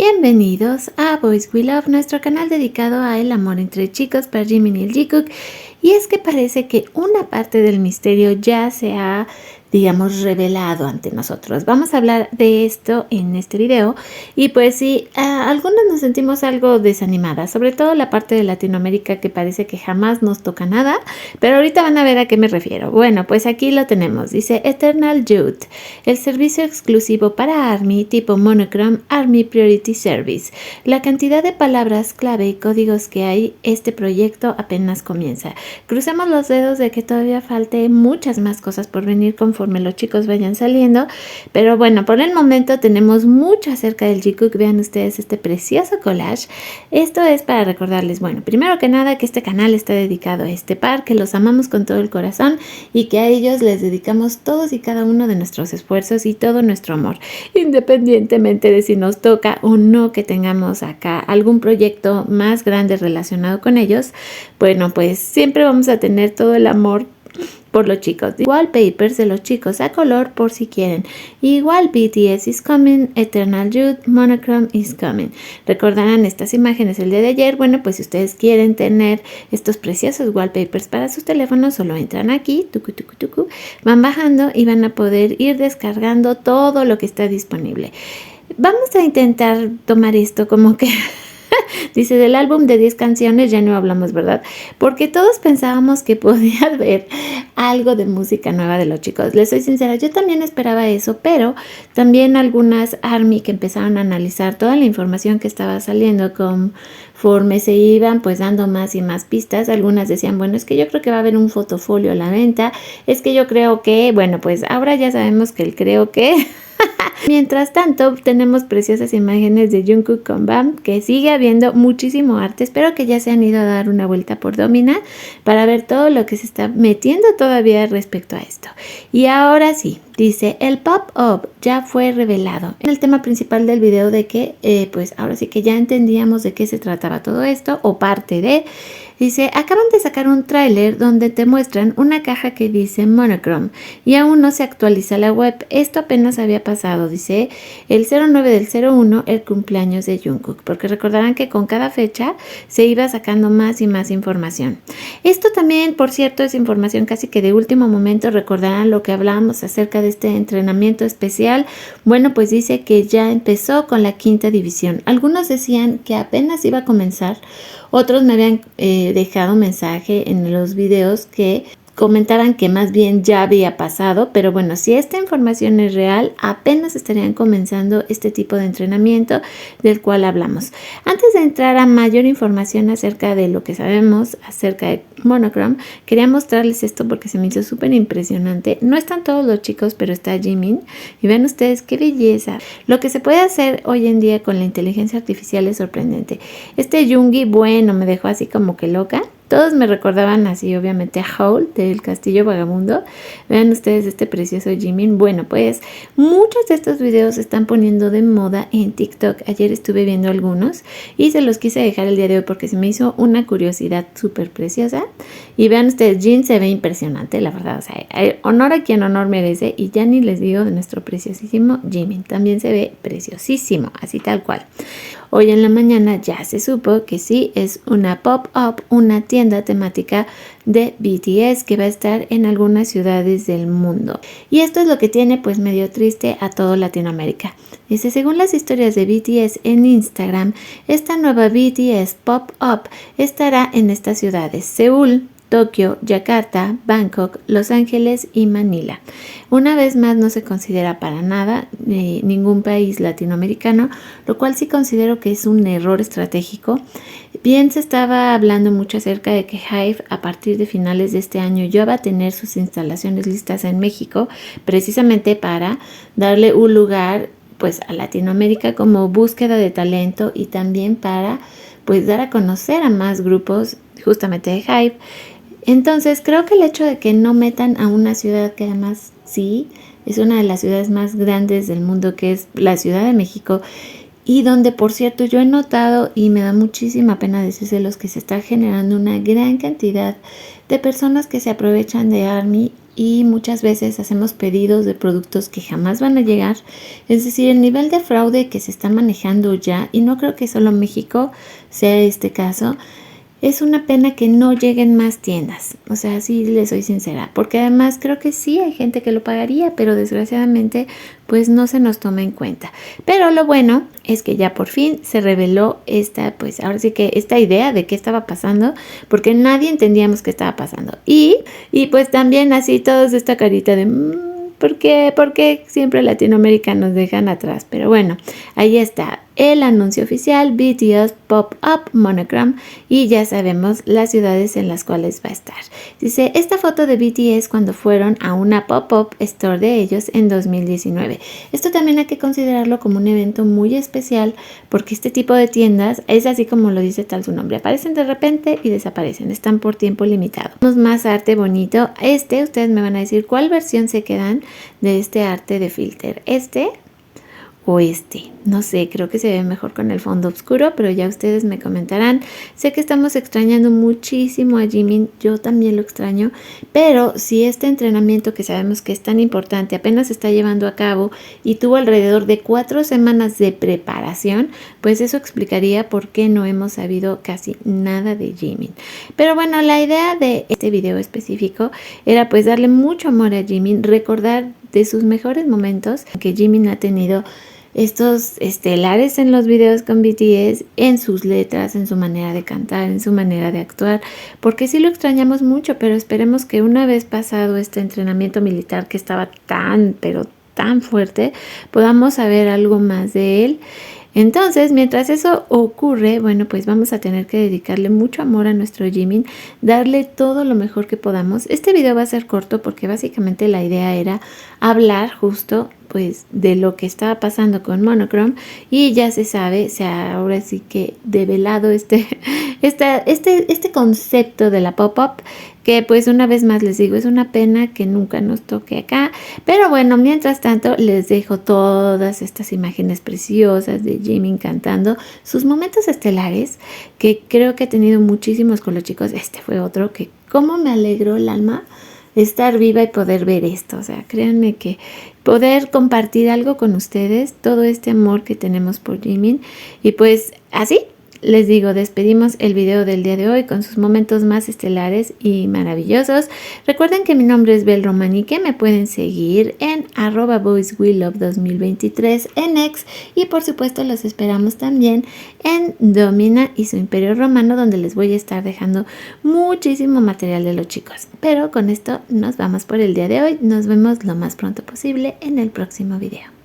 Bienvenidos a Boys We Love, nuestro canal dedicado a el amor entre chicos para Jimin y el Jikook. Y es que parece que una parte del misterio ya se ha, digamos, revelado ante nosotros. Vamos a hablar de esto en este video. Y pues sí, algunos nos sentimos algo desanimadas, sobre todo la parte de Latinoamérica que parece que jamás nos toca nada. Pero ahorita van a ver a qué me refiero. Bueno, pues aquí lo tenemos. Dice Eternal Youth, el servicio exclusivo para ARMY tipo Monochrome ARMY Priority Service. La cantidad de palabras clave y códigos que hay, este proyecto apenas comienza. Crucemos los dedos de que todavía falte muchas más cosas por venir conforme los chicos vayan saliendo, pero bueno, por el momento tenemos mucho acerca del Jikook. Vean ustedes este precioso collage. Esto es para recordarles, bueno, primero que nada que este canal está dedicado a este par, que los amamos con todo el corazón y que a ellos les dedicamos todos y cada uno de nuestros esfuerzos y todo nuestro amor, independientemente de si nos toca o no que tengamos acá algún proyecto más grande relacionado con ellos. Bueno, pues siempre vamos a tener todo el amor por los chicos. Wallpapers de los chicos a color por si quieren. Igual BTS is coming, Eternal Youth, Monochrome is coming. Recordarán estas imágenes el día de ayer. Bueno, pues si ustedes quieren tener estos preciosos wallpapers para sus teléfonos, solo entran aquí, van bajando y van a poder ir descargando todo lo que está disponible. Vamos a intentar tomar esto como que dice, del álbum de 10 canciones ya no hablamos, ¿verdad? Porque todos pensábamos que podía haber algo de música nueva de los chicos. Les soy sincera, yo también esperaba eso, pero también algunas ARMY que empezaron a analizar toda la información que estaba saliendo conforme se iban pues dando más y más pistas. Algunas decían, bueno, es que yo creo que va a haber un fotofolio a la venta, es que yo creo que, bueno, pues ahora ya sabemos que el creo que... Mientras tanto, tenemos preciosas imágenes de Jungkook con Bam, que sigue habiendo muchísimo arte. Espero que ya se han ido a dar una vuelta por Domina para ver todo lo que se está metiendo todavía respecto a esto. Y ahora sí, dice, el pop-up ya fue revelado en el tema principal del video de que, pues ahora sí que ya entendíamos de qué se trataba todo esto, o parte de... Dice, acaban de sacar un tráiler donde te muestran una caja que dice Monochrome y aún no se actualiza la web. Esto apenas había pasado, dice, el 09 del 01, el cumpleaños de Jungkook, porque recordarán que con cada fecha se iba sacando más y más información. Esto también, por cierto, es información casi que de último momento. Recordarán lo que hablábamos acerca de este entrenamiento especial. Bueno, pues dice que ya empezó con la 5ª división. Algunos decían que apenas iba a comenzar. Otros me habían dejado mensaje en los videos que comentaban que más bien ya había pasado, pero bueno, si esta información es real, apenas estarían comenzando este tipo de entrenamiento del cual hablamos. Antes de entrar a mayor información acerca de lo que sabemos acerca de Monochrome, quería mostrarles esto porque se me hizo súper impresionante. No están todos los chicos, pero está Jimin y vean ustedes qué belleza. Lo que se puede hacer hoy en día con la inteligencia artificial es sorprendente. Este Yoongi, bueno, me dejó así como que loca. Todos me recordaban así, obviamente, a Howl del Castillo Vagabundo. Vean ustedes este precioso Jimin. Bueno, pues muchos de estos videos se están poniendo de moda en TikTok. Ayer estuve viendo algunos y se los quise dejar el día de hoy porque se me hizo una curiosidad súper preciosa. Y vean ustedes, Jin se ve impresionante, la verdad. O sea, honor a quien honor merece. Y ya ni les digo de nuestro preciosísimo Jimin. También se ve preciosísimo, así tal cual. Hoy en la mañana ya se supo que sí es una pop-up, una tienda temática de BTS que va a estar en algunas ciudades del mundo. Y esto es lo que tiene pues medio triste a todo Latinoamérica. Dice, según las historias de BTS en Instagram, esta nueva BTS pop-up estará en estas ciudades: Seúl, Tokio, Yakarta, Bangkok, Los Ángeles y Manila. Una vez más no se considera para nada ningún país latinoamericano, lo cual sí considero que es un error estratégico. Bien, se estaba hablando mucho acerca de que HYBE a partir de finales de este año ya va a tener sus instalaciones listas en México, precisamente para darle un lugar pues a Latinoamérica como búsqueda de talento y también para pues dar a conocer a más grupos justamente de HYBE. Entonces creo que el hecho de que no metan a una ciudad que además sí es una de las ciudades más grandes del mundo, que es la Ciudad de México, y donde por cierto yo he notado y me da muchísima pena decírselos que se está generando una gran cantidad de personas que se aprovechan de ARMY y muchas veces hacemos pedidos de productos que jamás van a llegar. Es decir, el nivel de fraude que se está manejando ya, y no creo que solo México sea este caso, es una pena que no lleguen más tiendas. O sea, sí les soy sincera, porque además creo que sí hay gente que lo pagaría, pero desgraciadamente pues no se nos toma en cuenta. Pero lo bueno es que ya por fin se reveló pues ahora sí que esta idea de qué estaba pasando, porque nadie entendíamos qué estaba pasando. Y pues también así todos esta carita de ¿por qué? ¿Por qué siempre Latinoamérica nos dejan atrás? Pero bueno, ahí está el anuncio oficial, BTS Pop-Up Monogram, y ya sabemos las ciudades en las cuales va a estar. Dice, esta foto de BTS cuando fueron a una pop-up store de ellos en 2019. Esto también hay que considerarlo como un evento muy especial, porque este tipo de tiendas es así como lo dice tal su nombre, aparecen de repente y desaparecen, están por tiempo limitado. Tenemos más arte bonito. Ustedes me van a decir cuál versión se quedan de este arte de filter, o no sé, creo que se ve mejor con el fondo oscuro, pero ya ustedes me comentarán. Sé que estamos extrañando muchísimo a Jimin, yo también lo extraño, pero si este entrenamiento que sabemos que es tan importante apenas se está llevando a cabo y tuvo alrededor de 4 semanas de preparación, pues eso explicaría por qué no hemos sabido casi nada de Jimin. Pero bueno, la idea de este video específico era pues darle mucho amor a Jimin, recordar de sus mejores momentos que Jimin ha tenido, estos estelares en los videos con BTS, en sus letras, en su manera de cantar, en su manera de actuar, porque sí lo extrañamos mucho, pero esperemos que una vez pasado este entrenamiento militar que estaba pero tan fuerte, podamos saber algo más de él. Entonces, mientras eso ocurre, bueno, pues vamos a tener que dedicarle mucho amor a nuestro Jimin, darle todo lo mejor que podamos. Este video va a ser corto porque básicamente la idea era hablar justo pues de lo que estaba pasando con Monochrome, y ya se sabe, ahora sí que develado este concepto de la pop-up, que pues una vez más les digo, es una pena que nunca nos toque acá, pero bueno, mientras tanto les dejo todas estas imágenes preciosas de Jimin cantando sus momentos estelares, que creo que ha tenido muchísimos con los chicos. Fue otro que cómo me alegró el alma estar viva y poder ver esto. O sea, créanme que poder compartir algo con ustedes, todo este amor que tenemos por Jimin, y pues así les digo, despedimos el video del día de hoy con sus momentos más estelares y maravillosos. Recuerden que mi nombre es Bel Romanique, me pueden seguir en @boyswelove2023 en X, y por supuesto los esperamos también en Domina y su Imperio Romano, donde les voy a estar dejando muchísimo material de los chicos. Pero con esto nos vamos por el día de hoy, nos vemos lo más pronto posible en el próximo video.